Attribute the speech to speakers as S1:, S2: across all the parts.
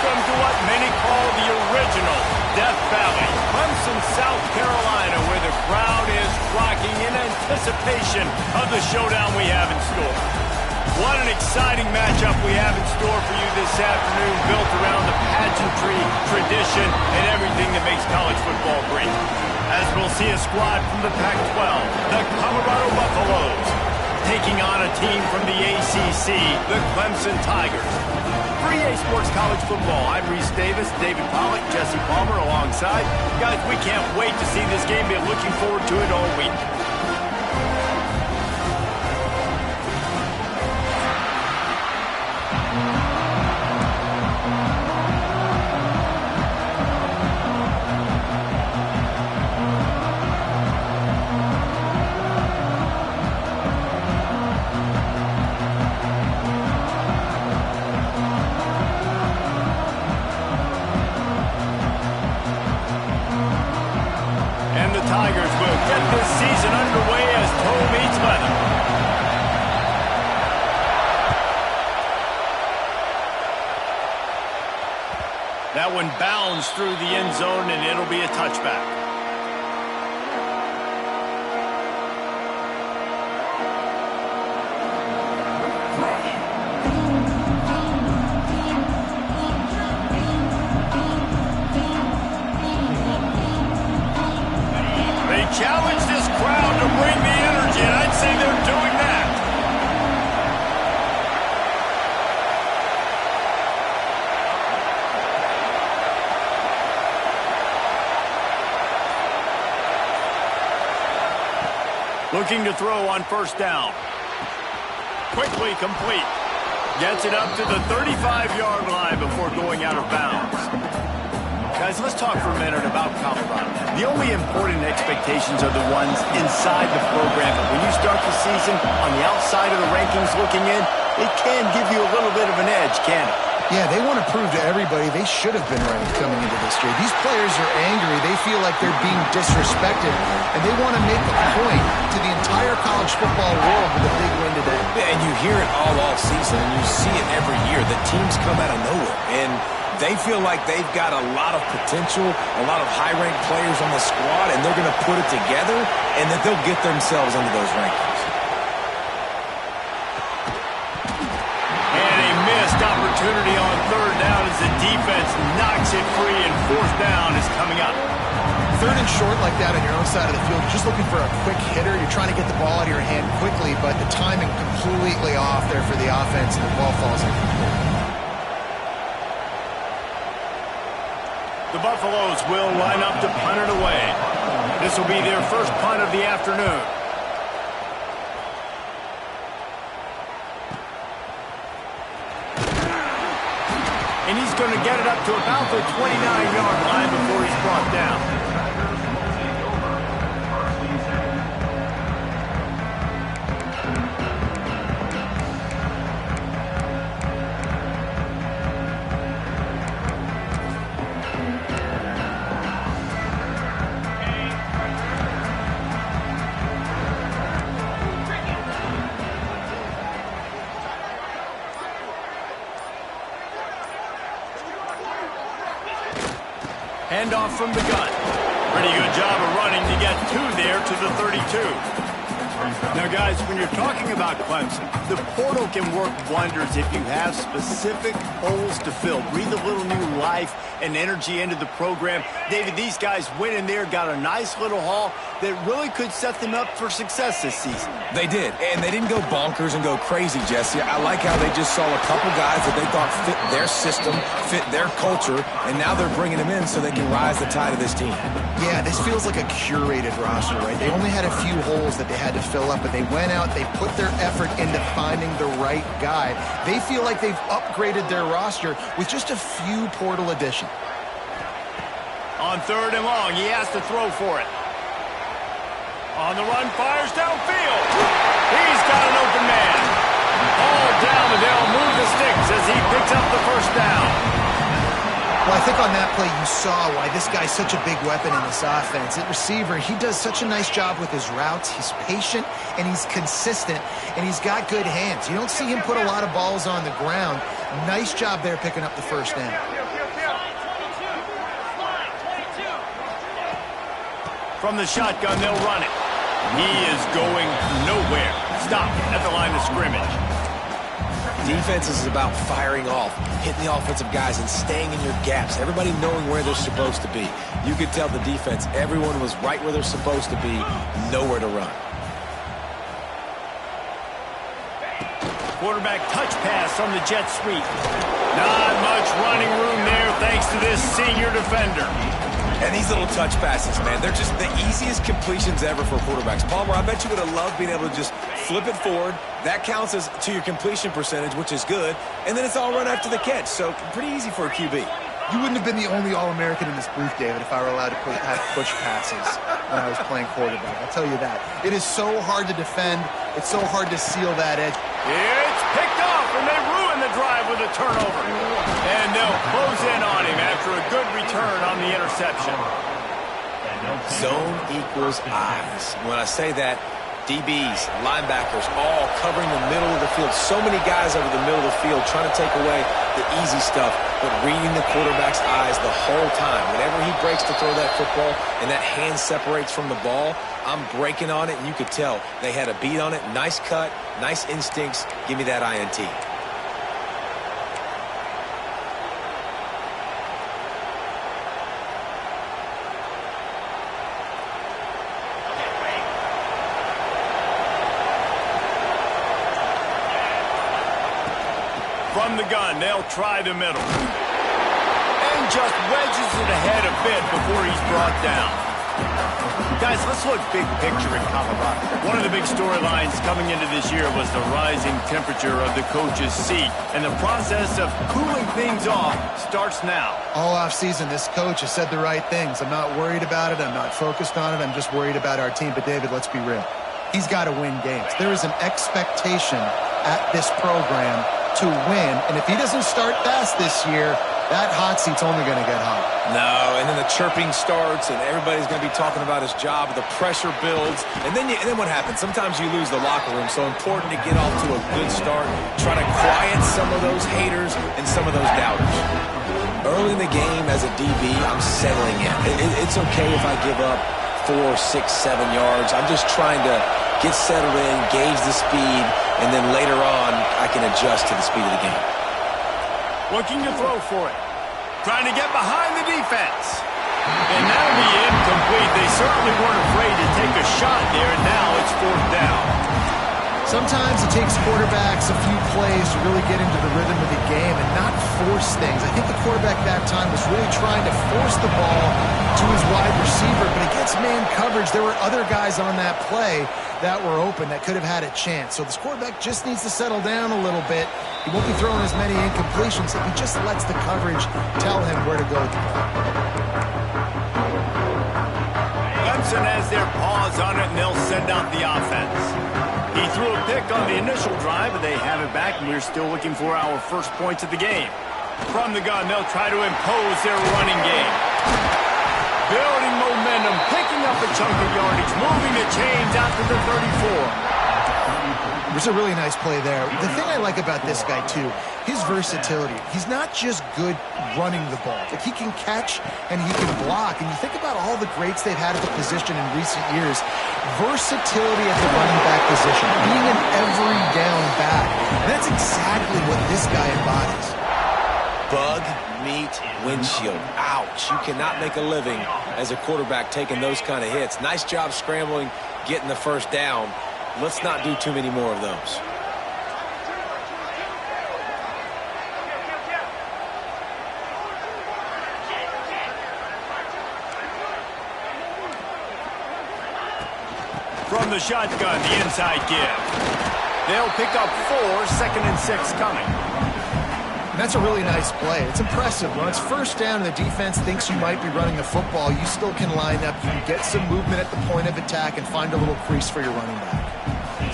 S1: Welcome to what many call the original Death Valley, Clemson, South Carolina, where the crowd is rocking in anticipation of the showdown we have in store. What an exciting matchup we have in store for you this afternoon, built around the pageantry, tradition, and everything that makes college football great. As we'll see a squad from the Pac-12, the Colorado Buffaloes, taking on a team from the ACC, the Clemson Tigers. For EA Sports College Football, I'm Reese Davis, David Pollack, Jesse Palmer alongside. Guys, we can't wait to see this game. Been looking forward to it all week. Tigers will get this season underway as toe meets leather. That one bounds through the end zone, and it'll be a touchback. Challenge this crowd to bring the energy, and I'd say they're doing that. Looking to throw on first down. Quickly complete. Gets it up to the 35-yard line before going out of bounds. Guys, let's talk for a minute about Colorado. The only important expectations are the ones inside the program. But when you start the season on the outside of the rankings looking in, it can give you a little bit of an edge, can't it?
S2: Yeah, they want to prove to everybody they should have been ranked coming into this year. These players are angry. They feel like they're being disrespected, and they want to make a point to the entire college football world with a big win today.
S3: Yeah, and you hear it all season, and you see it every year. The teams come out of nowhere, and they feel like they've got a lot of potential, a lot of high-ranked players on the squad, and they're going to put it together, and that they'll get themselves into those rankings.
S1: And a missed opportunity on third down as the defense knocks it free, and fourth down is coming up.
S2: Third and short like that on your own side of the field, you're just looking for a quick hitter. You're trying to get the ball out of your hand quickly, but the timing completely off there for the offense, and the ball falls incomplete.
S1: The Buffaloes will line up to punt it away. This will be their first punt of the afternoon. And he's going to get it up to about the 29-yard line before he's brought down. Handoff from the gun. Pretty good job of running to get two there to the 32. Now, guys, when you're talking about Clemson, the portal can work wonders if you have specific holes to fill. Breathe a little new life and energy into the program. David, these guys went in there, got a nice little haul that really could set them up for success this season.
S3: They did, and they didn't go bonkers and go crazy, Jesse. I like how they just saw a couple guys that they thought fit their system, fit their culture, and now they're bringing them in so they can rise the tide of this team.
S2: Yeah, this feels like a curated roster, right? They only had a few holes that they had to fill up, but they went out, they put their effort into finding the right guy. They feel like they've upgraded their roster with just a few portal additions.
S1: On third and long, he has to throw for it. On the run, fires downfield. He's got an open man. All down, and they'll move the sticks as he picks up the first down.
S2: Well, I think on that play you saw why this guy's such a big weapon in this offense. At receiver, he does such a nice job with his routes. He's patient, and he's consistent, and he's got good hands. You don't see him put a lot of balls on the ground. Nice job there picking up the first down.
S1: From the shotgun, they'll run it. He is going nowhere. Stop at the line of scrimmage.
S3: Defense is about firing off, hitting the offensive guys, and staying in your gaps. Everybody knowing where they're supposed to be. You could tell the defense, everyone was right where they're supposed to be, nowhere to run.
S1: Quarterback touch pass on the jet sweep. Not much running room there thanks to this senior defender.
S3: And these little touch passes, man, they're just the easiest completions ever for quarterbacks. Palmer, I bet you would have loved being able to just flip it forward. That counts as to your completion percentage, which is good. And then it's all run after the catch, so pretty easy for a QB.
S2: You wouldn't have been the only All-American in this booth, David, if I were allowed to have push passes when I was playing quarterback. I'll tell you that. It is so hard to defend. It's so hard to seal that edge.
S1: It's picked off, and they ruin the drive with a turnover. And they'll close in on him after a good return on the interception.
S3: Zone equals eyes. When I say that, DBs, linebackers, all covering the middle of the field. So many guys over the middle of the field trying to take away the easy stuff, but reading the quarterback's eyes the whole time. Whenever he breaks to throw that football and that hand separates from the ball, I'm breaking on it, and you could tell they had a beat on it. Nice cut, nice instincts. Give me that INT.
S1: From the gun, they'll try the middle. And just wedges it ahead a bit before he's brought down. Guys, let's look big picture in Colorado. One of the big storylines coming into this year was the rising temperature of the coach's seat. And the process of cooling things off starts now.
S2: All offseason, this coach has said the right things. I'm not worried about it. I'm not focused on it. I'm just worried about our team. But, David, let's be real. He's got to win games. There is an expectation at this program to win, and if he doesn't start fast this year, that hot seat's only going to get hot.
S3: No, and then the chirping starts, and everybody's going to be talking about his job. The pressure builds, and then what happens? Sometimes you lose the locker room, so important to get off to a good start, try to quiet some of those haters and some of those doubters. Early in the game as a DB, I'm settling in. It's okay if I give up 4, 6, 7 yards. I'm just trying to get settled in, gauge the speed, and then later on, I can adjust to the speed of the game.
S1: Looking to throw for it. Trying to get behind the defense. And that'll be incomplete. They certainly weren't afraid to take a shot there, and now it's 4th down.
S2: Sometimes it takes quarterbacks a few plays to really get into the rhythm of the game and not force things. I think the quarterback that time was really trying to force the ball to his wide receiver, but against man coverage, there were other guys on that play that were open that could have had a chance. So this quarterback just needs to settle down a little bit. He won't be throwing as many incompletions if he just lets the coverage tell him where to go with the ball.
S1: Clemson has their paws on it, and they'll send out the offense. He threw a pick on the initial drive, but they have it back, and we're still looking for our first points of the game. From the gun, they'll try to impose their running game. Building momentum, picking up a chunk of yardage, moving the chains out to the 34.
S2: There's a really nice play there. The thing I like about this guy, too, his versatility. He's not just good running the ball. Like, he can catch and he can block. And you think about all the greats they've had at the position in recent years. Versatility at the running back position. Being an every down back. And that's exactly what this guy embodies.
S3: Bug, meat, windshield. Ouch. You cannot make a living as a quarterback taking those kind of hits. Nice job scrambling, getting the first down. Let's not do too many more of those.
S1: From the shotgun, the inside give. They'll pick up 4, 2nd and 6 coming.
S2: And that's a really nice play. It's impressive. When it's first down and the defense thinks you might be running the football, you still can line up. You can get some movement at the point of attack and find a little crease for your running back.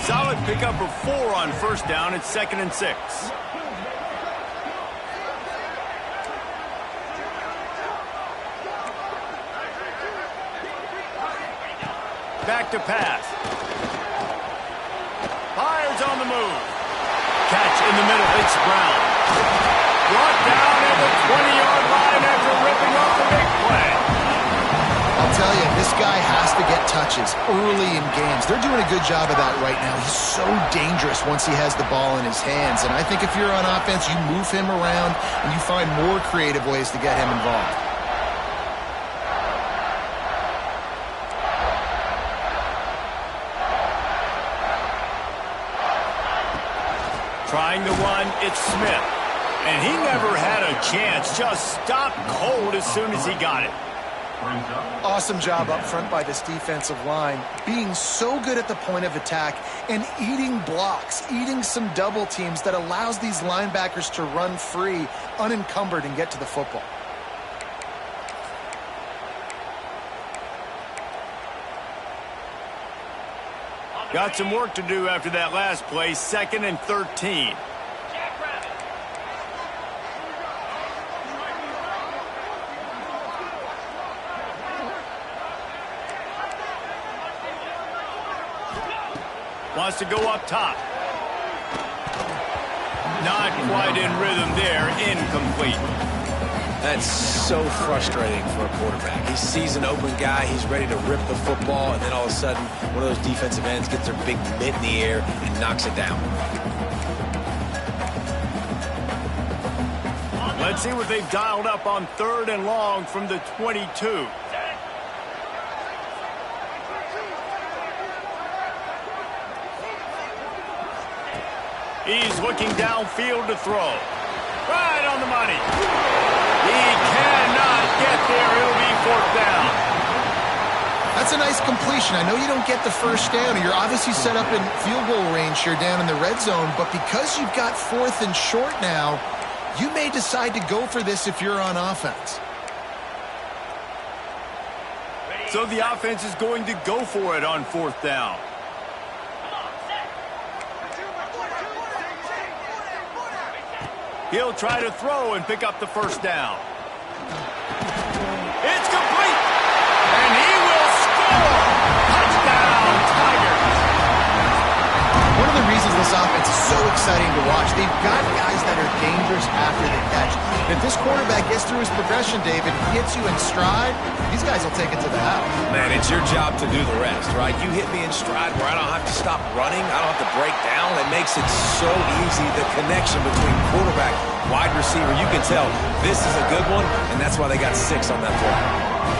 S1: Solid pickup of 4 on first down. It's 2nd and 6. Back to pass. Fires on the move. Catch in the middle. It's Brown. Brought down at the 20-yard line after ripping off the big play.
S2: I'll tell you, this guy has to touches early in games. They're doing a good job of that right now. He's so dangerous once he has the ball in his hands. And I think if you're on offense, you move him around and you find more creative ways to get him involved.
S1: Trying to run, it's Smith. And he never had a chance. Just stopped cold as soon as he got it.
S2: Awesome job up front by this defensive line, being so good at the point of attack and eating blocks, eating some double teams that allows these linebackers to run free, unencumbered, and get to the football.
S1: Got some work to do after that last play, 2nd and 13. Wants to go up top. Not quite in rhythm there. Incomplete.
S3: That's so frustrating for a quarterback. He sees an open guy, he's ready to rip the football, and then all of a sudden, one of those defensive ends gets their big mitt in the air and knocks it down.
S1: Let's see what they've dialed up on 3rd and long from the 22. He's looking downfield to throw. Right on the money. He cannot get there. It'll be 4th down.
S2: That's a nice completion. I know you don't get the first down. You're obviously set up in field goal range here down in the red zone, but because you've got 4th and short now, you may decide to go for this if you're on offense.
S1: So the offense is going to go for it on 4th down. He'll try to throw and pick up the first down. It's complete. And he will score. Touchdown, Tigers.
S2: One of the reasons this offense is so exciting to watch, they've got guys that are dangerous after the catch. And if this quarterback gets through his progression, David, hits you in stride, these guys will take it to the house.
S3: Man, it's your job to do the rest, right? You hit me in stride where I don't have to stop running. I don't have to break down. It makes it so easy, the connection between quarterback, wide receiver. You can tell this is a good one, and that's why they got 6 on that play.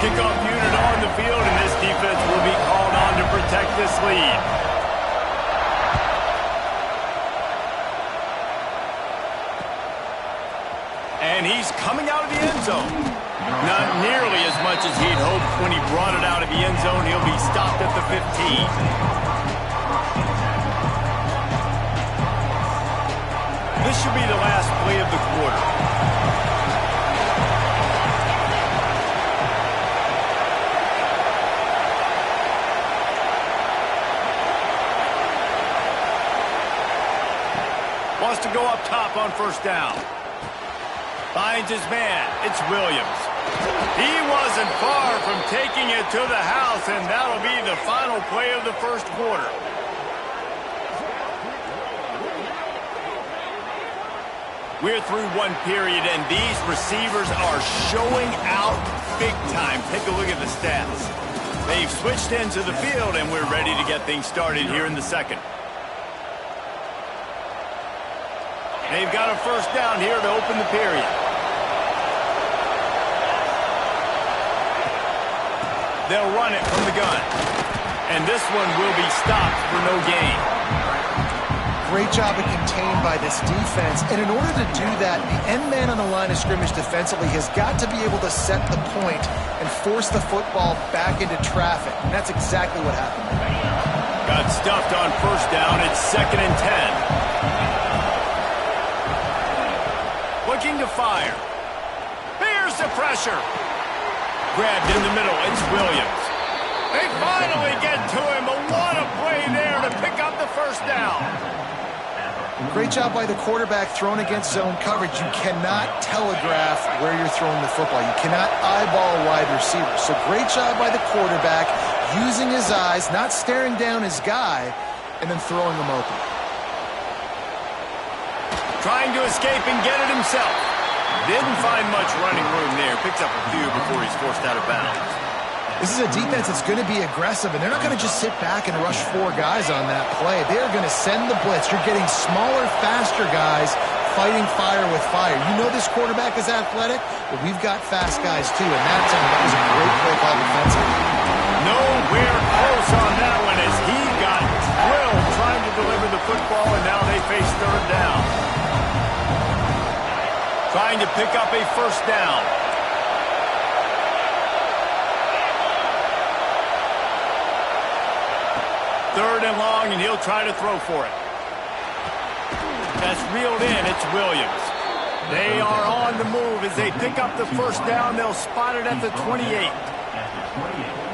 S1: Kickoff unit on the field, and this defense will be called on to protect this lead. And he's coming out of the end zone. Not nearly as much as he'd hoped when he brought it out of the end zone. He'll be stopped at the 15. This should be the last play of the quarter. Wants to go up top on 1st down. Finds his man. It's Williams. He wasn't far from taking it to the house, and that'll be the final play of the 1st quarter. We're through 1 period, and these receivers are showing out big time. Take a look at the stats. They've switched into the field, and we're ready to get things started here in the 2nd. They've got a 1st down here to open the period. They'll run it from the gun. And this one will be stopped for no gain.
S2: Great job of contained by this defense. And in order to do that, the end man on the line of scrimmage defensively has got to be able to set the point and force the football back into traffic. And that's exactly what happened.
S1: Got stuffed on 1st down. It's 2nd and 10. Looking to fire. Here's the pressure. Grabbed in the middle. It's Williams. They finally get to him, but what a play there to pick up the 1st down.
S2: Great job by the quarterback thrown against zone coverage. You cannot telegraph where you're throwing the football. You cannot eyeball a wide receiver. So great job by the quarterback using his eyes, not staring down his guy, and then throwing him open.
S1: Trying to escape and get it himself. Didn't find much running room there. Picks up a few before he's forced out of bounds.
S2: This is a defense that's going to be aggressive, and they're not going to just sit back and rush 4 guys on that play. They're going to send the blitz. You're getting smaller, faster guys fighting fire with fire. You know this quarterback is athletic, but we've got fast guys too, and that was a great play call defensively.
S1: Nowhere close on that one as he got drilled trying to deliver the football, and now they face third down. Trying to pick up a first down. Third and long, and he'll try to throw for it. That's reeled in. It's Williams. They are on the move as they pick up the first down. They'll spot it at the 28.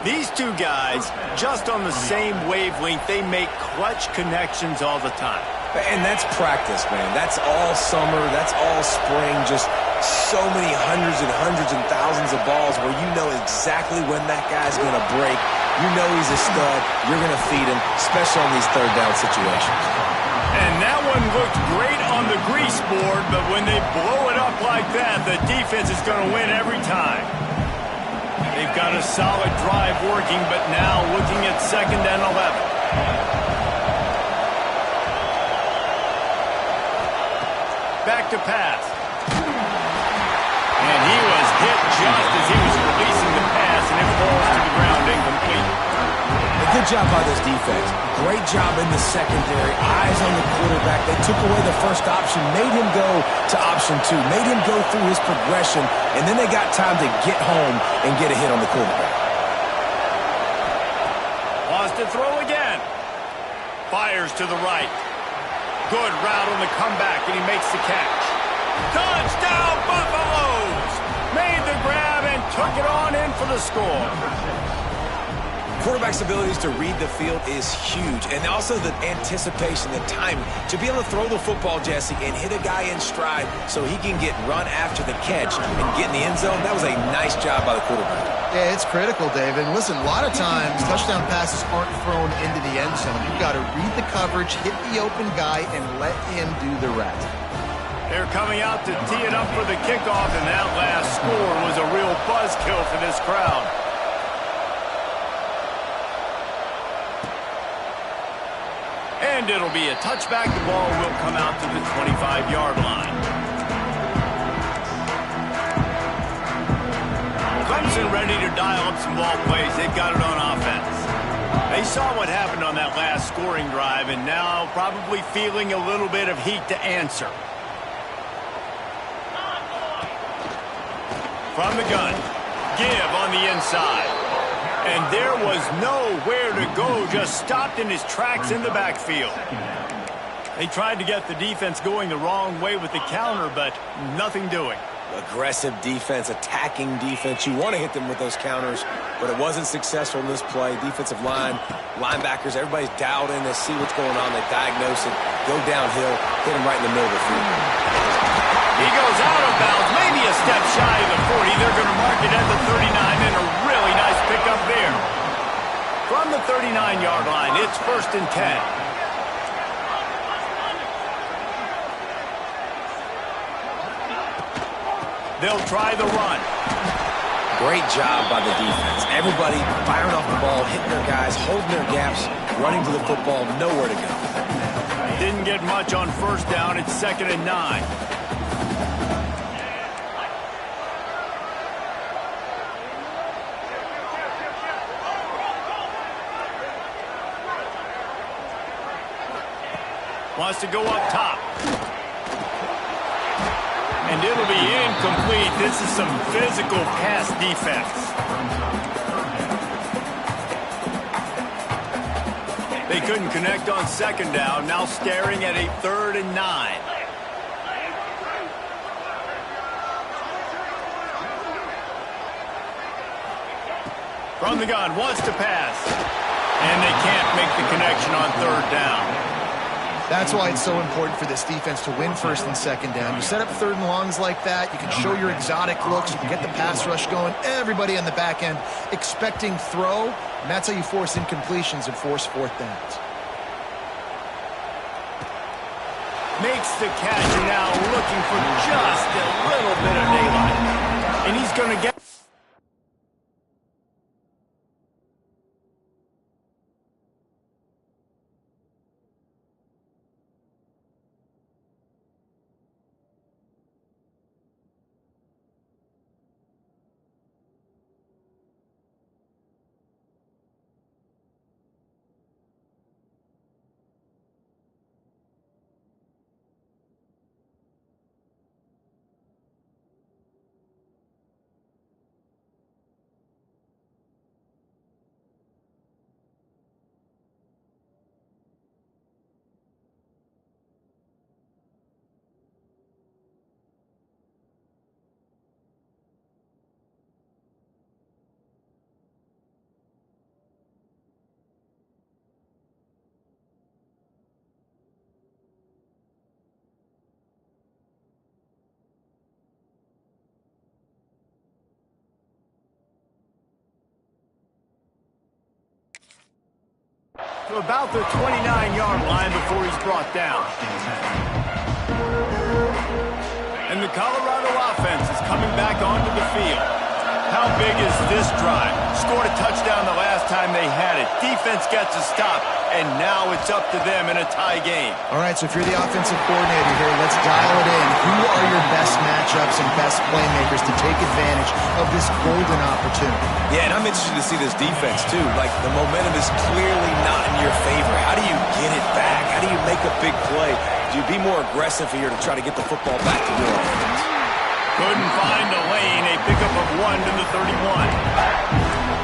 S1: These two guys, just on the same wavelength, they make clutch connections all the time.
S3: And that's practice, man. That's all summer. That's all spring. Just so many hundreds and thousands of balls where you know exactly when that guy's going to break. You know he's a stud. You're going to feed him, especially on these third down situations.
S1: And that one looked great on the grease board, but when they blow it up like that, the defense is going to win every time. They've got a solid drive working, but now looking at 2nd and 11. Back to pass. And he was hit just as he was releasing the pass, and it falls to the ground incomplete.
S3: A good job by this defense. Great job in the secondary. Eyes on the quarterback. They took away the first option, made him go to option 2, made him go through his progression, and then they got time to get home and get a hit on the quarterback.
S1: Wants to throw again. Fires to the right. Good route on the comeback, and he makes the catch. Touchdown, Buffaloes! Made the grab and took it on in for the score.
S3: Quarterback's abilities to read the field is huge, and also the anticipation, the timing. To be able to throw the football, Jesse, and hit a guy in stride so he can get run after the catch and get in the end zone, that was a nice job by the quarterback.
S2: Yeah, it's critical, David. And listen, a lot of times touchdown passes aren't thrown into the end zone. You've got to read the coverage, hit the open guy, and let him do the rest.
S1: They're coming out to tee it up for the kickoff, and that last score was a real buzzkill for this crowd. And it'll be a touchback. The ball will come out to the 25-yard line. Clemson ready to dial up some ball plays. They've got it on offense. They saw what happened on that last scoring drive, and now probably feeling a little bit of heat to answer. From the gun, give on the inside. And there was nowhere to go, just stopped in his tracks in the backfield. They tried to get the defense going the wrong way with the counter, but nothing doing.
S3: Aggressive defense, attacking defense. You want to hit them with those counters, but it wasn't successful in this play. Defensive line, linebackers, everybody's dialed in. They see what's going on. They diagnose it, go downhill, hit him right in the middle of the field.
S1: He goes out of bounds, maybe a step shy of the 40. They're going to mark it at the 39, and a really nice pickup there. From the 39-yard line, it's 1st and 10. They'll try the run.
S3: Great job by the defense. Everybody firing off the ball, hitting their guys, holding their gaps, running to the football, nowhere to go.
S1: Didn't get much on first down. It's 2nd and 9. Wants to go up top. And it'll be incomplete. This is some physical pass defense. They couldn't connect on 2nd down. Now staring at a 3rd and 9. From the gun, wants to pass. And they can't make the connection on 3rd down.
S2: That's why it's so important for this defense to win 1st and 2nd down. You set up 3rd and longs like that, you can show your exotic looks, you can get the pass rush going, everybody on the back end expecting throw, and that's how you force incompletions and force 4th downs.
S1: Makes the catch, and now looking for just a little bit of daylight. And he's going to get... to about the 29-yard line before he's brought down. And the Colorado offense is coming back onto the field. How big is this drive? Scored a touchdown the last time they had it. Defense gets a stop, and now it's up to them in a tie game.
S2: All right, so if you're the offensive coordinator here, let's dial it in. Who are your best matchups and best playmakers to take advantage of this golden opportunity?
S3: Yeah, and I'm interested to see this defense, too. Like, the momentum is clearly not in your favor. How do you get it back? How do you make a big play? Do you be more aggressive here to try to get the football back to your offense?
S1: Couldn't find a lane. A pickup of 1 to the 31.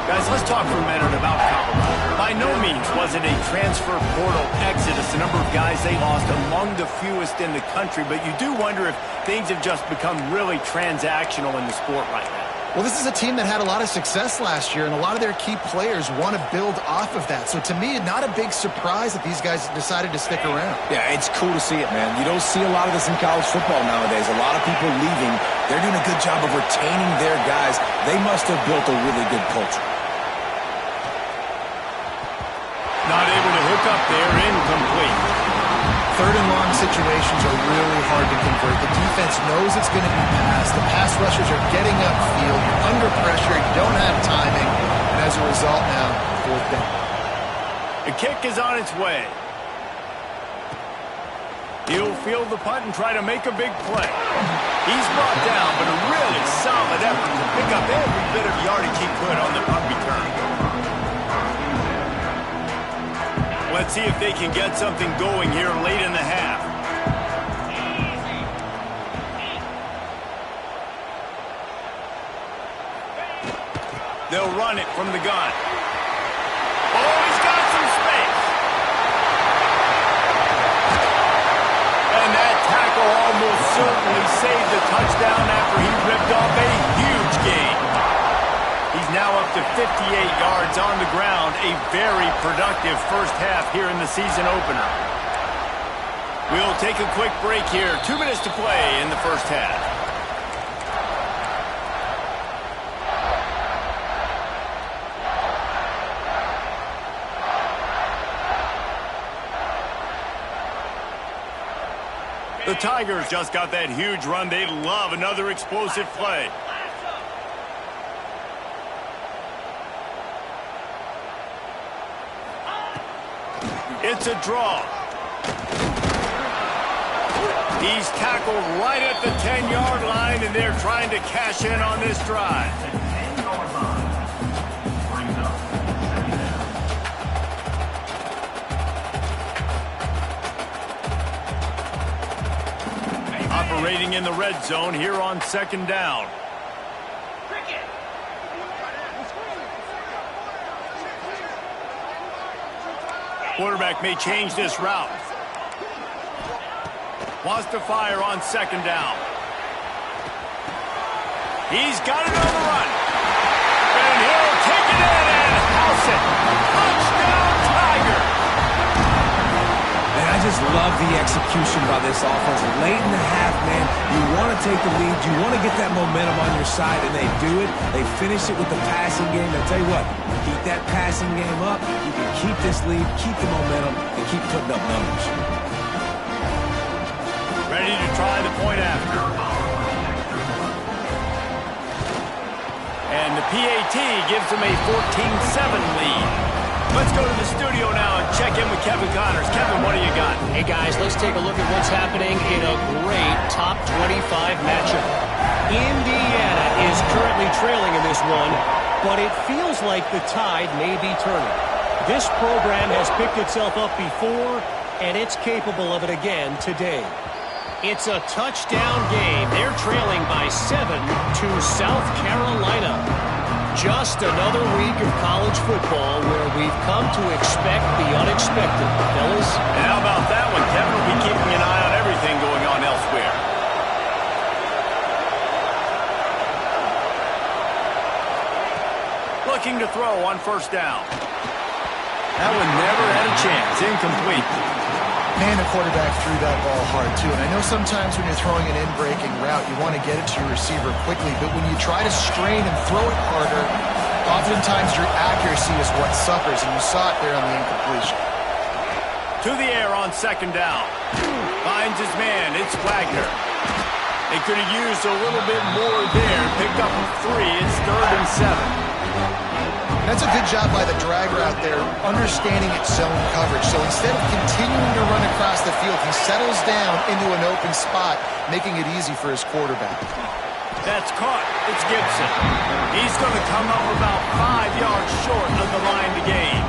S1: Guys, let's talk for a minute about Colorado. By no means was it a transfer portal exodus. The number of guys they lost among the fewest in the country, but you do wonder if things have just become really transactional in the sport right now.
S2: Well, this is a team that had a lot of success last year, and a lot of their key players want to build off of that. So to me, not a big surprise that these guys decided to stick around.
S3: Yeah, it's cool to see it, man. You don't see a lot of this in college football nowadays. A lot of people leaving. They're doing a good job of retaining their guys. They must have built a really good culture.
S1: Not able to hook up there, incomplete.
S2: Third and long situations are really hard to convert. The defense knows it's going to be passed. The pass rushers are getting upfield. You're under pressure. You don't have timing. And as a result now, fourth down.
S1: The kick is on its way. He'll field the punt and try to make a big play. He's brought down, but a really solid effort to pick up every bit of yardage he could on the punt return. Let's see if they can get something going here late in the half. They'll run it from the gun. Oh, he's got some space. And that tackle almost certainly saved the touchdown after he ripped off a huge gain. He's now up to 58 yards on the ground. A very productive first half here in the season opener. We'll take a quick break here. 2 minutes to play in the first half. The Tigers just got that huge run. They love another explosive play. It's a draw. He's tackled right at the 10-yard line, and they're trying to cash in on this drive. Operating in the red zone here on second down. Quarterback may change this route. Wants to fire on second down. He's got it on the run. And he'll take it in and house it. Touchdown, Tiger.
S3: Man, I just love the execution by this offense. Late in the half, man, you want to take the lead. You want to get that momentum on your side, and they do it. They finish it with the passing game. I'll tell you what, keep that passing game up. You can keep this lead, keep the momentum, and keep putting up numbers.
S1: Ready to try the point after. And the PAT gives them a 14-7 lead. Let's go to the studio now and check in with Kevin Connors. Kevin, what do you got?
S4: Hey, guys, let's take a look at what's happening in a great top 25 matchup. Indiana is currently trailing in this one, but it feels like the tide may be turning. This program has picked itself up before, and it's capable of it again today. It's a touchdown game. They're trailing by 7 to South Carolina. Just another week of college football where we've come to expect the unexpected, fellas.
S1: And how about that one? Kevin will be keeping an eye on everything going on elsewhere. Looking to throw on first down. That one never had a chance. Incomplete.
S2: Man, the quarterback threw that ball hard, too. And I know sometimes when you're throwing an in-breaking route, you want to get it to your receiver quickly. But when you try to strain and throw it harder, oftentimes your accuracy is what suffers. And you saw it there on the incompletion.
S1: To the air on second down. Finds his man. It's Wagner. They could have used a little bit more there. Picked up 3. It's 3rd and 7.
S2: That's a good job by the drag route there, understanding its zone coverage. So instead of continuing to run across the field, he settles down into an open spot, making it easy for his quarterback.
S1: That's caught. It's Gibson. He's going to come up about 5 yards short of the line to gain.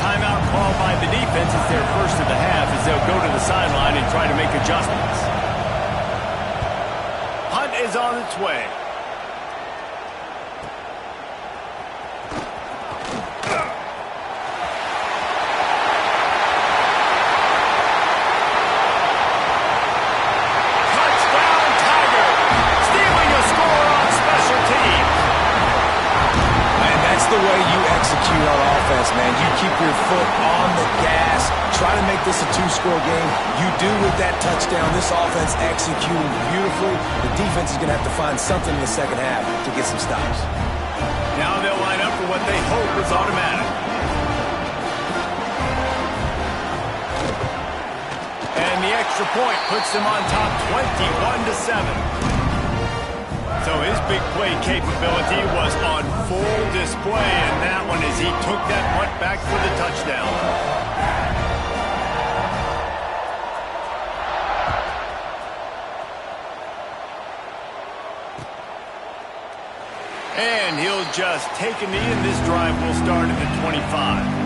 S1: Timeout called by the defense. It's their first of the half as they'll go to the sideline and try to make adjustments. Hunt is on its way.
S3: Man, you keep your foot on the gas, try to make this a 2-score game. You do with that touchdown. This offense executing beautifully. The defense is going to have to find something in the second half to get some stops.
S1: Now they'll line up for what they hope is automatic. And the extra point puts them on top 21-7. So his big play capability was on full display, and that one as he took that punt back for the touchdown. And he'll just take a knee, and this drive will start at the 25.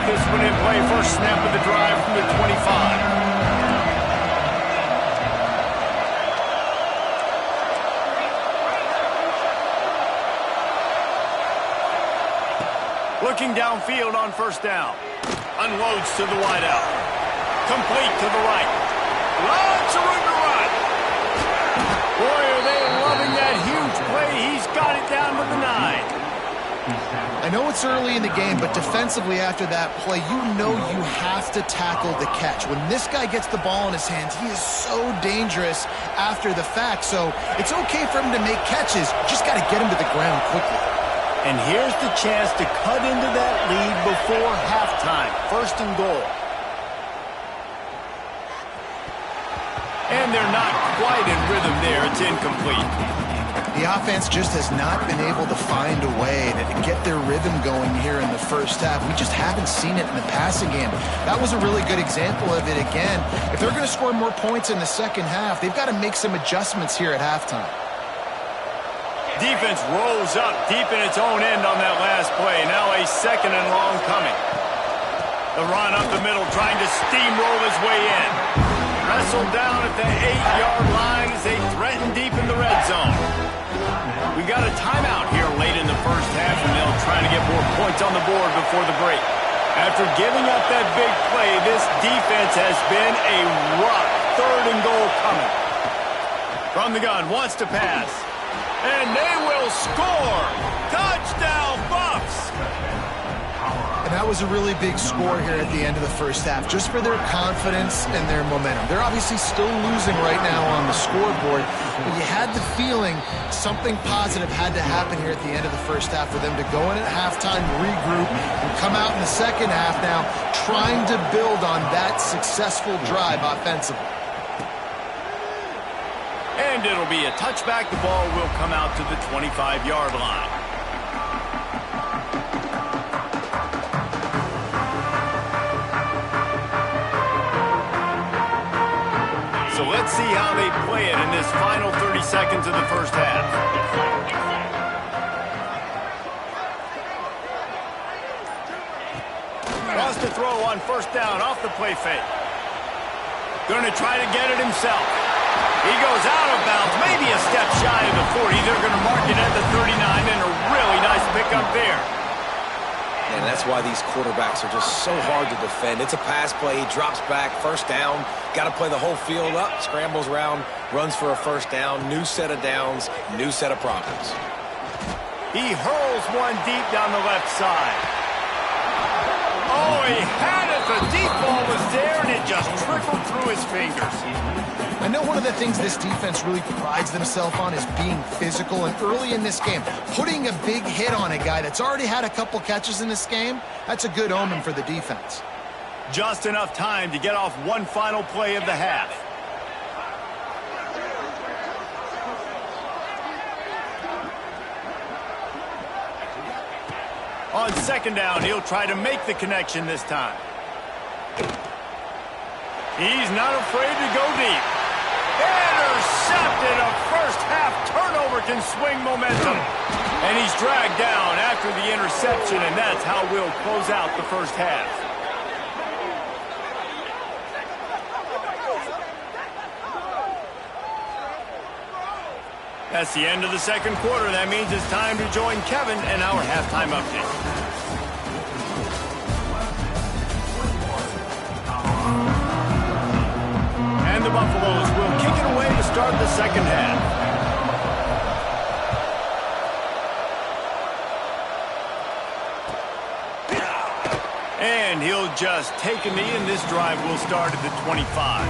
S1: This one in play, first snap of the drive from the 25. Looking downfield on first down. Unloads to the wideout. Complete to the right. Lots of room to run. Boy, are they loving that huge play. He's got it down to the 9.
S2: I know it's early in the game, but defensively after that play, you know you have to tackle the catch. When this guy gets the ball in his hands, he is so dangerous after the fact. So it's okay for him to make catches. Just got to get him to the ground quickly.
S1: And here's the chance to cut into that lead before halftime. 1st and goal. And they're not quite in rhythm there. It's incomplete.
S2: The offense just has not been able to find a way to get their rhythm going here in the first half. We just haven't seen it in the passing game. That was a really good example of it again. If they're going to score more points in the second half, they've got to make some adjustments here at halftime.
S1: Defense rolls up deep in its own end on that last play. Now a 2nd and long coming. The run up the middle, trying to steamroll his way in. Wrestled down at the 8-yard line as they threaten deep in the red zone. We got a timeout here late in the first half, and they'll try to get more points on the board before the break. After giving up that big play, this defense has been a rough 3rd and goal coming. From the gun, wants to pass. And they will score! Touchdown, Buffs!
S2: And that was a really big score here at the end of the first half, just for their confidence and their momentum. They're obviously still losing right now on the scoreboard, but you had the feeling something positive had to happen here at the end of the first half for them to go in at halftime, regroup, and come out in the second half now trying to build on that successful drive offensively.
S1: And it'll be a touchback. The ball will come out to the 25-yard line. So let's see how they play it in this final 30 seconds of the first half. Wants to throw on first down off the play fake. Going to try to get it himself. He goes out of bounds, maybe a step shy of the 40. They're going to mark it at the 39, and a really nice pickup there.
S3: And that's why these quarterbacks are just so hard to defend. It's a pass play. He drops back, first down. Got to play the whole field up, scrambles around, runs for a first down. New set of downs, new set of problems.
S1: He hurls one deep down the left side. Oh, he had it. The deep ball was there, and it just trickled through his fingers.
S2: I know one of the things this defense really prides themselves on is being physical, and early in this game, putting a big hit on a guy that's already had a couple catches in this game, that's a good omen for the defense.
S1: Just enough time to get off one final play of the half. On second down, he'll try to make the connection this time. He's not afraid to go deep. Intercepted. A first-half turnover can swing momentum. And he's dragged down after the interception, and that's how we'll close out the first half. That's the end of the second quarter. That means it's time to join Kevin in our halftime update. And the Buffaloes will kick it away to start the second half. And he'll just take a knee, and this drive will start at the 25.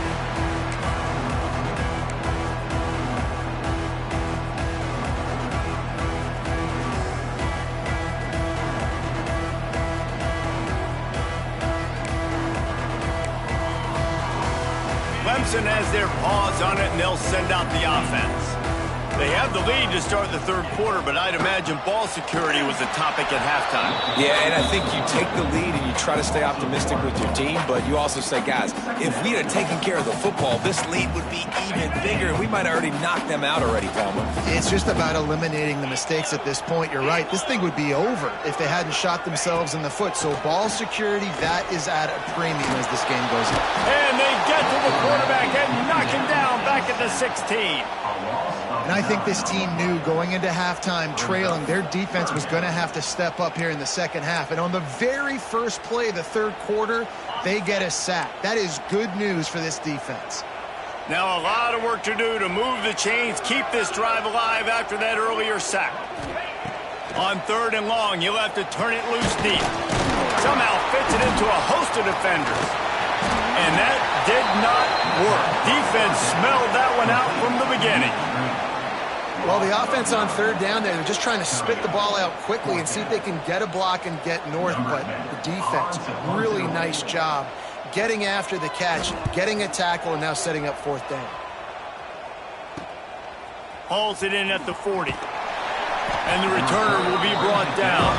S1: Clemson has their paws on it, and they'll send out the offense. They have the lead to start the third quarter, but I'd imagine ball security was a topic at halftime.
S3: Yeah, and I think you take the lead and you try to stay optimistic with your team, but you also say, guys, if we had taken care of the football, this lead would be even bigger, and we might have already knocked them out already, Palmer.
S2: It's just about eliminating the mistakes at this point. You're right. This thing would be over if they hadn't shot themselves in the foot. So ball security, that is at a premium as this game goes on.
S1: And they get to the quarterback and knock him down back at the 16.
S2: And I think this team knew going into halftime trailing, their defense was going to have to step up here in the second half. And on the very first play of the third quarter, they get a sack. That is good news for this defense.
S1: Now a lot of work to do to move the chains, keep this drive alive after that earlier sack. On third and long, he'll have to turn it loose deep. Somehow fits it into a host of defenders. And that did not work. Defense smelled that one out from the beginning.
S2: Well, the offense on third down there, they're just trying to spit the ball out quickly and see if they can get a block and get north. But the defense, really nice job getting after the catch, getting a tackle, and now setting up fourth down.
S1: Hauls it in at the 40. And the returner will be brought down.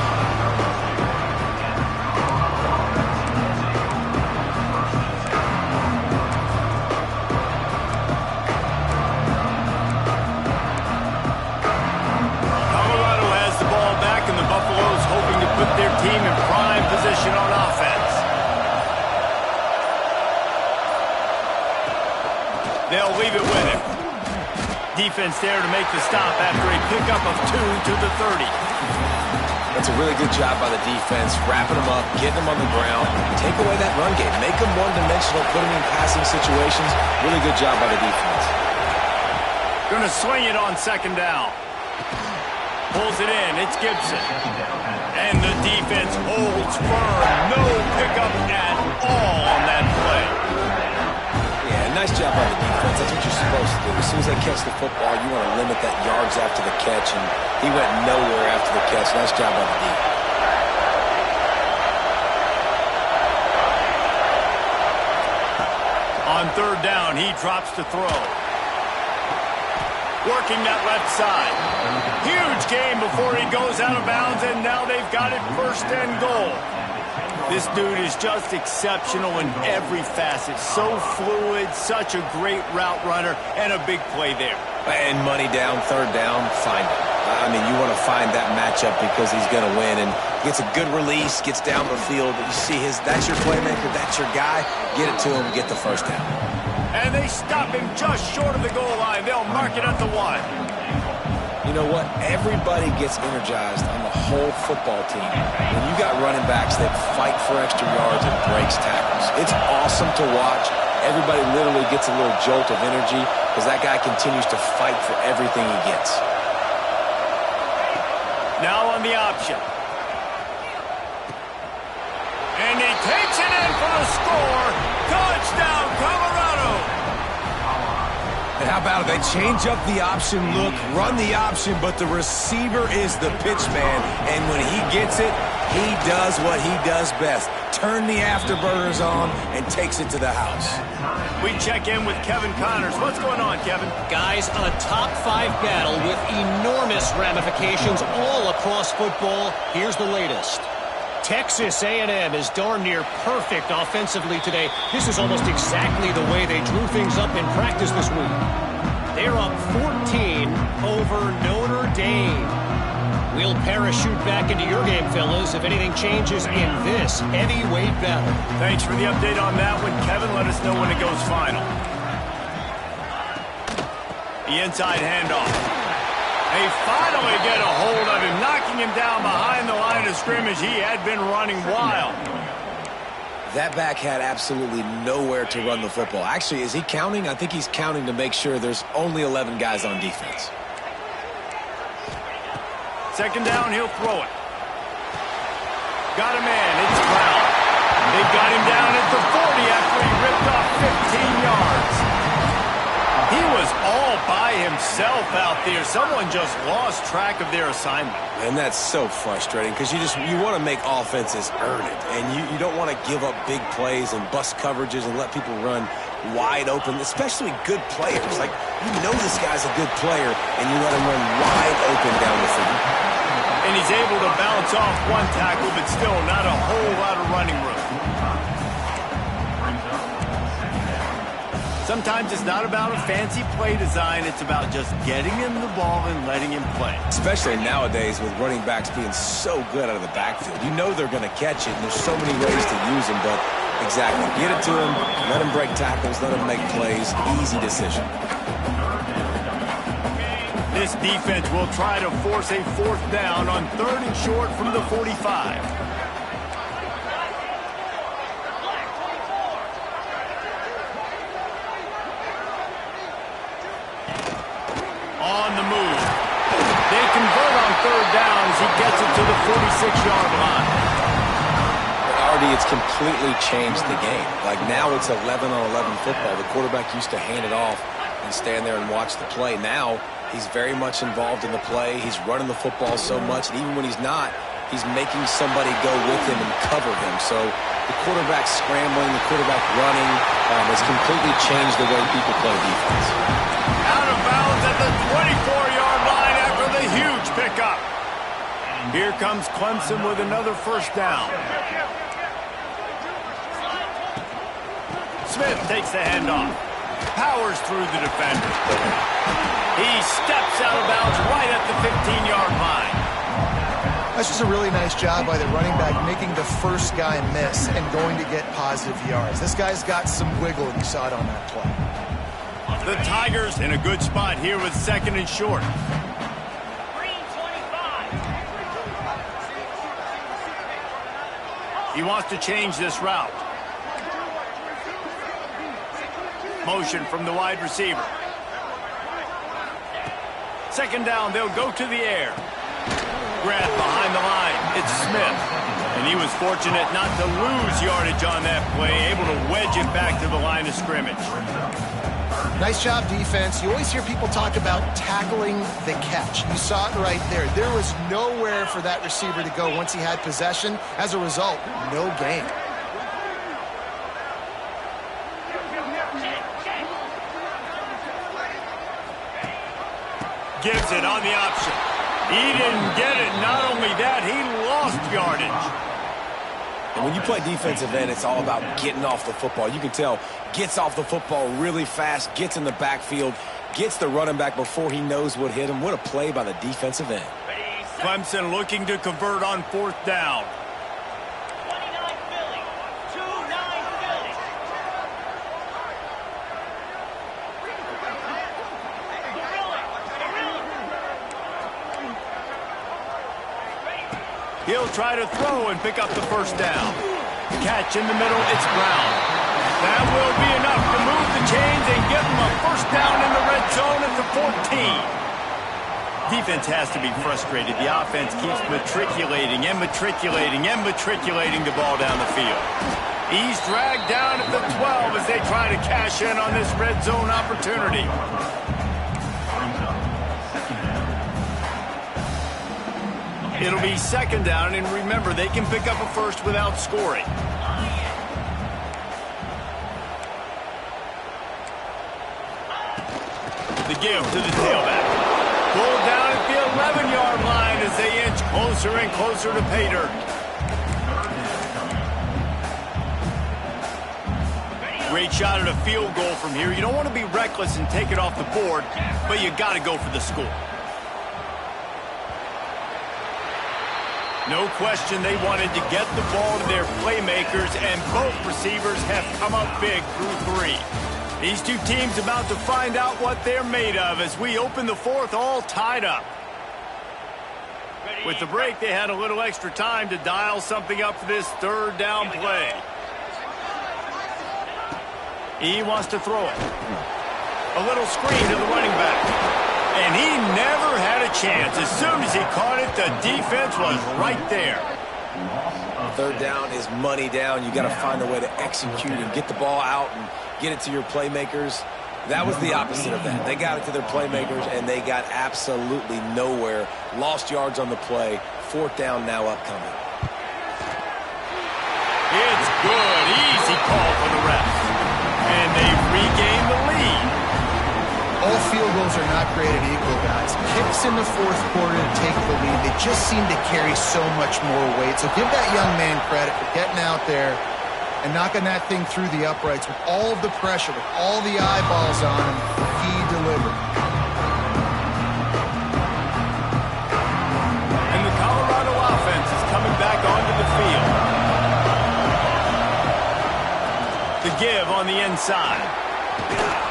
S1: Buffalo's hoping to put their team in prime position on offense. They'll leave it with him. Defense there to make the stop after a pickup of 2 to the 30.
S3: That's a really good job by the defense, wrapping them up, getting them on the ground, take away that run game, make them one-dimensional, put them in passing situations. Really good job by the defense.
S1: Going to swing it on second down. Pulls it in. It's Gibson. And the defense holds firm. No pickup at all on that play.
S3: Yeah, nice job by the defense. That's what you're supposed to do. As soon as they catch the football, you want to limit that yards after the catch, and he went nowhere after the catch. Nice job by the defense.
S1: On third down, he drops to throw. Working that left side. Huge gain before he goes out of bounds, and now they've got it first and goal. This dude is just exceptional in every facet. So fluid, such a great route runner, and a big play there.
S3: And money down, third down, find it. I mean, you want to find that matchup because he's going to win, and gets a good release, gets down the field. You see that's your playmaker, that's your guy. Get it to him, get the first down.
S1: And they stop him just short of the goal line. They'll mark it at the 1.
S3: You know what? Everybody gets energized on the whole football team. When you got running backs that fight for extra yards and breaks tackles, it's awesome to watch. Everybody literally gets a little jolt of energy because that guy continues to fight for everything he gets.
S1: Now on the option. And he takes it in for the score. Touchdown, Colorado!
S3: And how about it? They change up the option look, run the option, but the receiver is the pitch man. And when he gets it, he does what he does best. Turn the afterburners on and takes it to the house.
S1: We check in with Kevin Connors. What's going on, Kevin?
S4: Guys, a top-5 battle with enormous ramifications all across football. Here's the latest. Texas A&M is darn near perfect offensively today. This is almost exactly the way they drew things up in practice this week. They're up 14 over Notre Dame. We'll parachute back into your game, fellas, if anything changes in this heavyweight battle.
S1: Thanks for the update on that one, Kevin. Let us know when it goes final. The inside handoff. They finally get a hold of him, knocking him down behind the line of scrimmage. He had been running wild.
S3: That back had absolutely nowhere to run the football. Actually, is he counting? I think he's counting to make sure there's only 11 guys on defense.
S1: Second down, he'll throw it. Got a man, it's Brown. They got him down at the 40 after he ripped off 15 yards. He was all by himself out there. Someone just lost track of their assignment.
S3: And that's so frustrating because you want to make offenses earn it. And you don't want to give up big plays and bust coverages and let people run wide open, especially good players. Like, you know this guy's a good player, and you let him run wide open down the field.
S1: And he's able to bounce off one tackle, but still not a whole lot of running room. Sometimes it's not about a fancy play design. It's about just getting him the ball and letting him play.
S3: Especially nowadays with running backs being so good out of the backfield. You know they're going to catch it, and there's so many ways to use them, but exactly. Get it to him, let him break tackles, let him make plays. Easy decision.
S1: This defense will try to force a fourth down on 3rd and short from the 45. On the move. They convert on 3rd down as he gets it to the 46-yard line.
S3: Already, it's completely changed the game. Like, now it's 11-on-11 football. The quarterback used to hand it off and stand there and watch the play. Now, he's very much involved in the play. He's running the football so much, and even when he's not, he's making somebody go with him and cover him. So the quarterback scrambling, the quarterback running has completely changed the way people play defense.
S1: Out of bounds at the 24-yard line after the huge pickup. Here comes Clemson with another first down. Smith takes the handoff. Powers through the defender. He steps out of bounds right at the 15-yard line.
S2: That's just a really nice job by the running back, making the first guy miss and going to get positive yards. This guy's got some wiggle, and you saw it on that play.
S1: The Tigers in a good spot here with 2nd and short. He wants to change this route. Motion from the wide receiver. 2nd down, they'll go to the air. Grab behind the line. It's Smith. And he was fortunate not to lose yardage on that play, able to wedge it back to the line of scrimmage.
S2: Nice job, defense. You always hear people talk about tackling the catch. You saw it right there. There was nowhere for that receiver to go once he had possession. As a result, no gain.
S1: Gives it on the option. He didn't get it. Not only that, he lost yardage.
S3: And when you play defensive end, it's all about getting off the football. You can tell, gets off the football really fast, gets in the backfield, gets the running back before he knows what hit him. What a play by the defensive end.
S1: Clemson looking to convert on 4th down. He'll try to throw and pick up the first down. Catch in the middle, it's Brown. That will be enough to move the chains and give him a first down in the red zone at the 14. Defense has to be frustrated. The offense keeps matriculating and matriculating and matriculating the ball down the field. He's dragged down at the 12 as they try to cash in on this red zone opportunity. It'll be second down, and remember, they can pick up a first without scoring. The give to the tailback. Pulled down at the 11-yard line as they inch closer and closer to pay dirt. Great shot at a field goal from here. You don't want to be reckless and take it off the board, but you got to go for the score. No question they wanted to get the ball to their playmakers, and both receivers have come up big through 3. These two teams about to find out what they're made of as we open the fourth all tied up. With the break, they had a little extra time to dial something up for this third down play. He wants to throw it. A little screen to the running back. And he never had a chance. As soon as he caught it, the defense was right there.
S3: Third down is money down. You got to find a way to execute and get the ball out and get it to your playmakers. That was the opposite of that. They got it to their playmakers, and they got absolutely nowhere. Lost yards on the play. Fourth down now upcoming.
S1: It's good. Easy call for the ref. And they've regained the lead.
S2: All field goals are not created equal, guys. Kicks in the fourth quarter to take the lead. They just seem to carry so much more weight. So give that young man credit for getting out there and knocking that thing through the uprights with all of the pressure, with all the eyeballs on him. He delivered.
S1: And the Colorado offense is coming back onto the field. The give on the inside.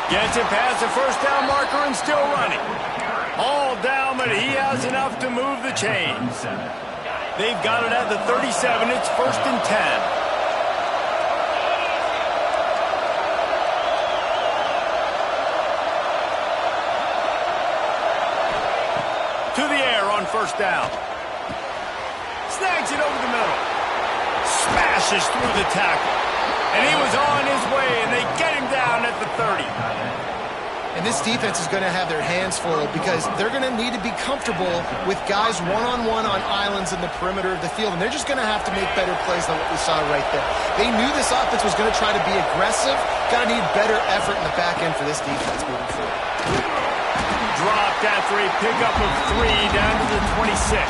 S1: Gets it past the first down marker and still running. All down, but he has enough to move the chains. They've got it at the 37. It's 1st and 10. To the air on first down. Snags it over the middle. Smashes through the tackle. And he was on his way, and they get him down at the 30.
S2: And this defense is going to have their hands full because they're going to need to be comfortable with guys one-on-one on islands in the perimeter of the field. And they're just going to have to make better plays than what we saw right there. They knew this offense was going to try to be aggressive. Got to need better effort in the back end for this defense moving forward.
S1: Dropped after a pickup of 3 down to the 26.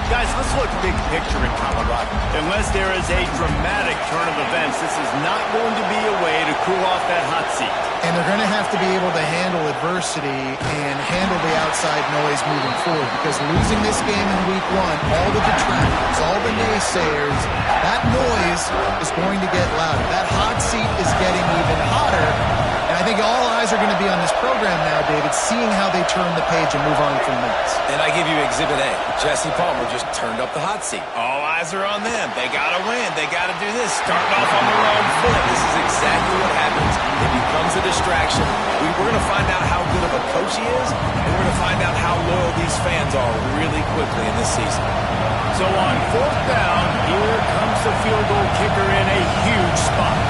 S1: Guys, let's look big picture in Colorado. Unless there is a dramatic turn of events, this is not going to be a way to cool off that hot seat.
S2: And they're going to have to be able to handle adversity and handle the outside noise moving forward because losing this game in week 1, all the detractors, all the naysayers, that noise is going to get louder. That hot seat is getting even hotter. And I think all eyes are going to be on this program now, David, seeing how they turn the page and move on from this.
S3: And I give you Exhibit A. Jesse Palmer just turned up the hot seat. All eyes are on them. They got to win. They got to do this. Starting off on the wrong foot. This is exactly what happens. It becomes a distraction. We're going to find out how good of a coach he is, and we're going to find out how loyal these fans are really quickly in this season.
S1: So on fourth down, here comes the field goal kicker in a huge spot.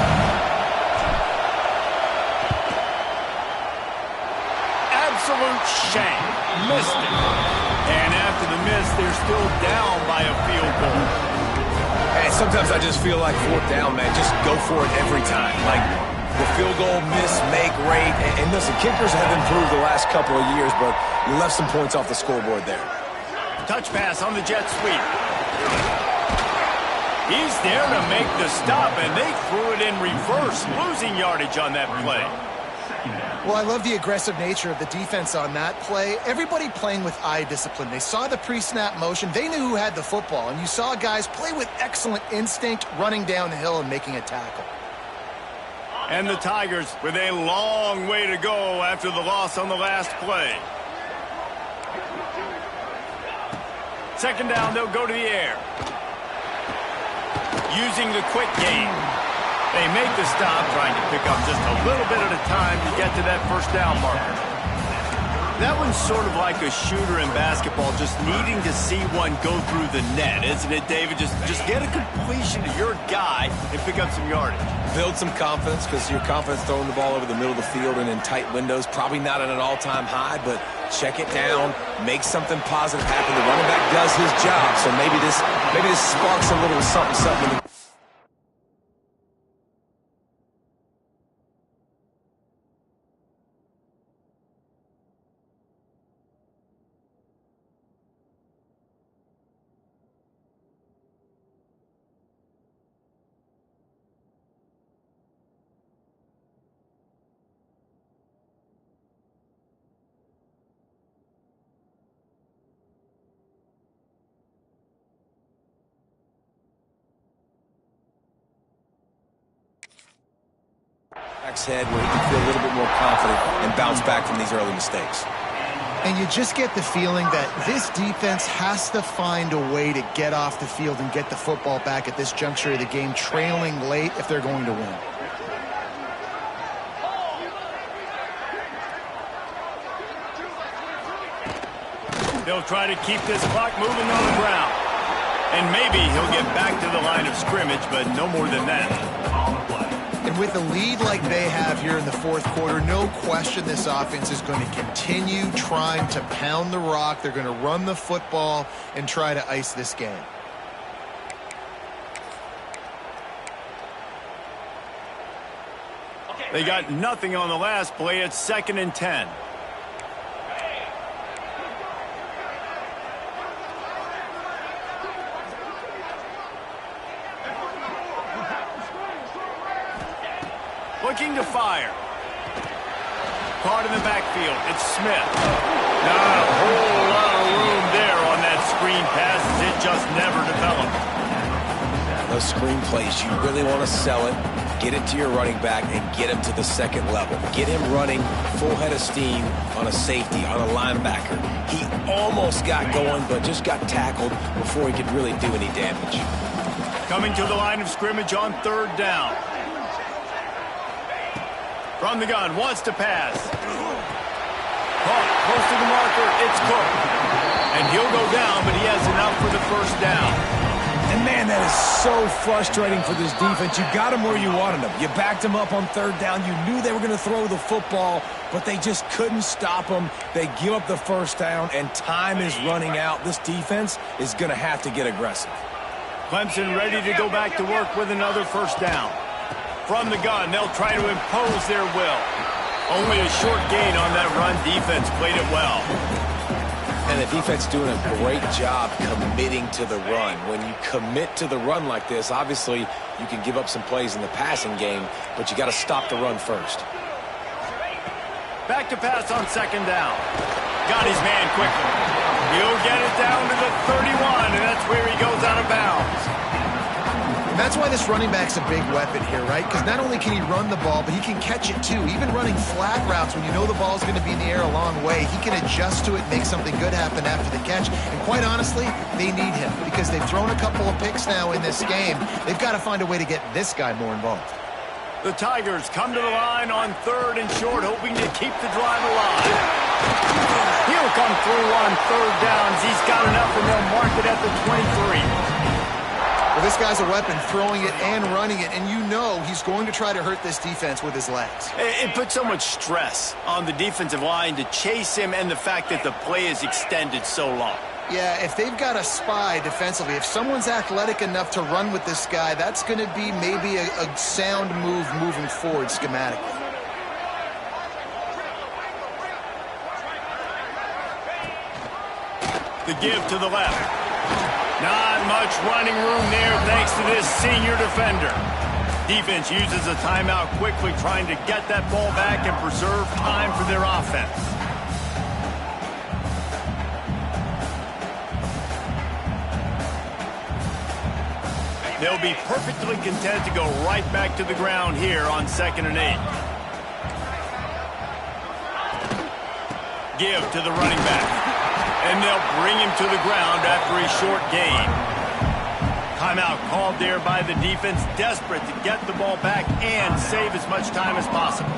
S1: Absolute shame. Missed it. And after the miss, they're still down by a field goal.
S3: Hey, sometimes I just feel like fourth down, man. Just go for it every time. Like the field goal miss, make rate. And listen, kickers have improved the last couple of years, but you left some points off the scoreboard there.
S1: Touch pass on the jet sweep. He's there to make the stop, and they threw it in reverse, losing yardage on that play.
S2: Well, I love the aggressive nature of the defense on that play. Everybody playing with eye discipline. They saw the pre-snap motion. They knew who had the football. And you saw guys play with excellent instinct, running down the hill and making a tackle.
S1: And the Tigers with a long way to go after the loss on the last play. Second down, they'll go to the air. Using the quick game. They make the stop, trying to pick up just a little bit at a time to get to that first down marker. That one's sort of like a shooter in basketball, just needing to see one go through the net, isn't it, David? Just get a good completion to your guy and pick up some yardage.
S3: Build some confidence, because your confidence throwing the ball over the middle of the field and in tight windows, probably not at an all-time high, but check it down, make something positive happen. The running back does his job, so maybe this sparks a little something. Head where he can feel a little bit more confident and bounce back from these early mistakes.
S2: And you just get the feeling that this defense has to find a way to get off the field and get the football back at this juncture of the game, trailing late if they're going to win.
S1: They'll try to keep this clock moving on the ground. And maybe he'll get back to the line of scrimmage, but no more than that.
S2: And with a lead like they have here in the fourth quarter, no question this offense is going to continue trying to pound the rock. They're going to run the football and try to ice this game.
S1: They got nothing on the last play. It's 2nd and 10. Looking to fire. Caught in the backfield. It's Smith. Not a whole lot of room there on that screen pass. It just never developed.
S3: Those screen plays, you really want to sell it, get it to your running back, and get him to the second level. Get him running full head of steam on a safety, on a linebacker. He almost got going, but just got tackled before he could really do any damage.
S1: Coming to the line of scrimmage on 3rd down. From the gun, wants to pass. Caught, close to the marker, it's Cook. And he'll go down, but he has enough for the 1st down.
S3: And man, that is so frustrating for this defense. You got him where you wanted him. You backed him up on 3rd down. You knew they were going to throw the football, but they just couldn't stop him. They give up the 1st down, and time is running out. This defense is going to have to get aggressive.
S1: Clemson ready to go back to work with another 1st down. From the gun, they'll try to impose their will. Only a short gain on that run. Defense played it well.
S3: And the defense doing a great job committing to the run. When you commit to the run like this, obviously you can give up some plays in the passing game, but you got to stop the run first.
S1: Back to pass on 2nd down. Got his man quickly. He'll get it down to the 31, and that's where he goes out of bounds.
S2: And that's why this running back's a big weapon here, right? Because not only can he run the ball, but he can catch it too. Even running flat routes when you know the ball's going to be in the air a long way, he can adjust to it and make something good happen after the catch. And quite honestly, they need him because they've thrown a couple of picks now in this game. They've got to find a way to get this guy more involved.
S1: The Tigers come to the line on 3rd and short, hoping to keep the drive alive. He'll come through on 3rd downs. He's got enough, and they'll mark it at the 23.
S2: Well, this guy's a weapon, throwing it and running it, and you know he's going to try to hurt this defense with his legs.
S1: It puts so much stress on the defensive line to chase him and the fact that the play is extended so long.
S2: Yeah, if they've got a spy defensively, if someone's athletic enough to run with this guy, that's going to be maybe a sound move moving forward schematically.
S1: The give to the left. Not much running room there thanks to this senior defender. Defense uses a timeout quickly, trying to get that ball back and preserve time for their offense. They'll be perfectly content to go right back to the ground here on 2nd and 8. Give to the running back. And they'll bring him to the ground after a short gain. Timeout called there by the defense, desperate to get the ball back and save as much time as possible.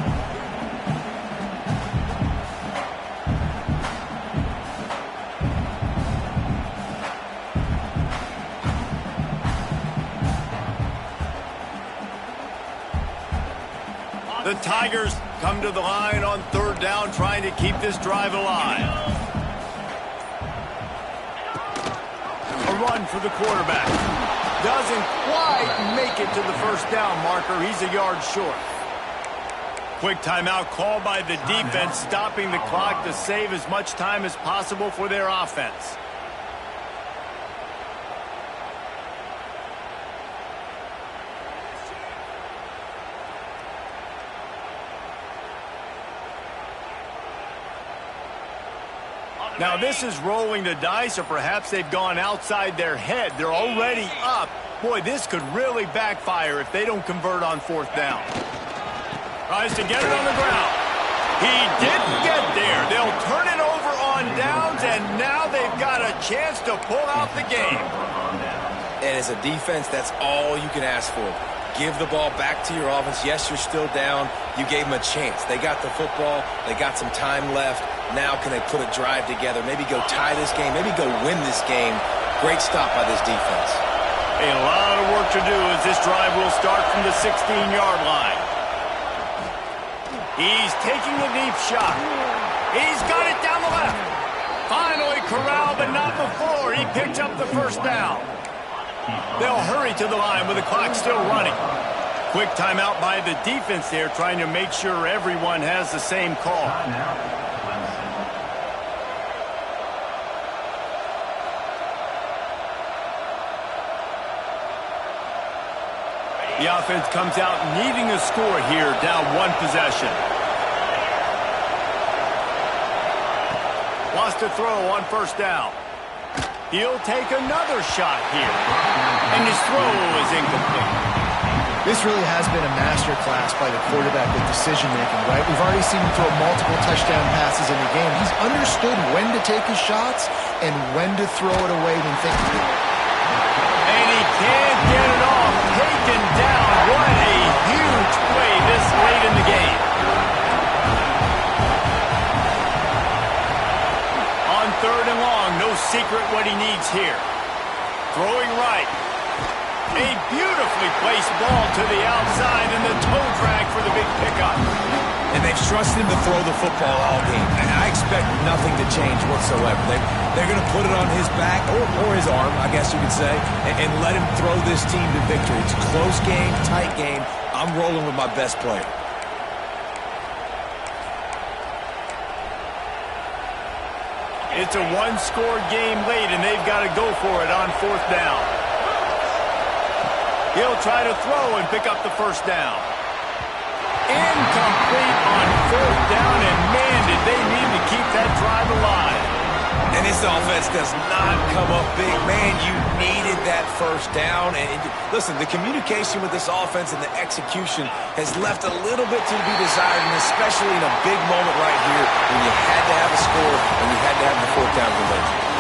S1: The Tigers come to the line on third down, trying to keep this drive alive. A run for the quarterback. Doesn't quite make it to the first down marker. He's a yard short. Quick timeout called by the defense, stopping the clock to save as much time as possible for their offense. Now this is rolling the dice, or perhaps they've gone outside their head. They're already up. Boy, this could really backfire if they don't convert on fourth down. Tries to get it on the ground. He didn't get there. They'll turn it over on downs, and now they've got a chance to pull out the game.
S3: And as a defense, that's all you can ask for. Give the ball back to your offense. Yes, you're still down. You gave them a chance. They got the football. They got some time left. Now can they put a drive together? Maybe go tie this game. Maybe go win this game. Great stop by this defense.
S1: A lot of work to do as this drive will start from the 16-yard line. He's taking a deep shot. He's got it down the left. Finally corralled, but not before. He picked up the first down. They'll hurry to the line with the clock still running. Quick timeout by the defense there, trying to make sure everyone has the same call. The offense comes out needing a score here, down one possession. Lost a throw on first down. He'll take another shot here. And his throw is incomplete.
S2: This really has been a masterclass by the quarterback with decision-making, right? We've already seen him throw multiple touchdown passes in the game. He's understood when to take his shots and when to throw it away when thinking.
S1: And he can't get it off. Taken down. What a huge play this late in the game. On third and long, no secret what he needs here. Throwing right. A beautifully placed ball to the outside, and the toe drag for the big pickup.
S3: And they've trusted him to throw the football all game. And I expect nothing to change whatsoever. They're going to put it on his back, or his arm, I guess you could say, and let him throw this team to victory. It's a close game, tight game. I'm rolling with my best player.
S1: It's a one-score game late, and they've got to go for it on fourth down. He'll try to throw and pick up the first down. Incomplete on fourth down, and man, did they need to keep that drive alive.
S3: And this offense does not come up big. Man, you needed that first down. And listen, the communication with this offense and the execution has left a little bit to be desired, and especially in a big moment right here when you had to have a score and you had to have the fourth down conversion.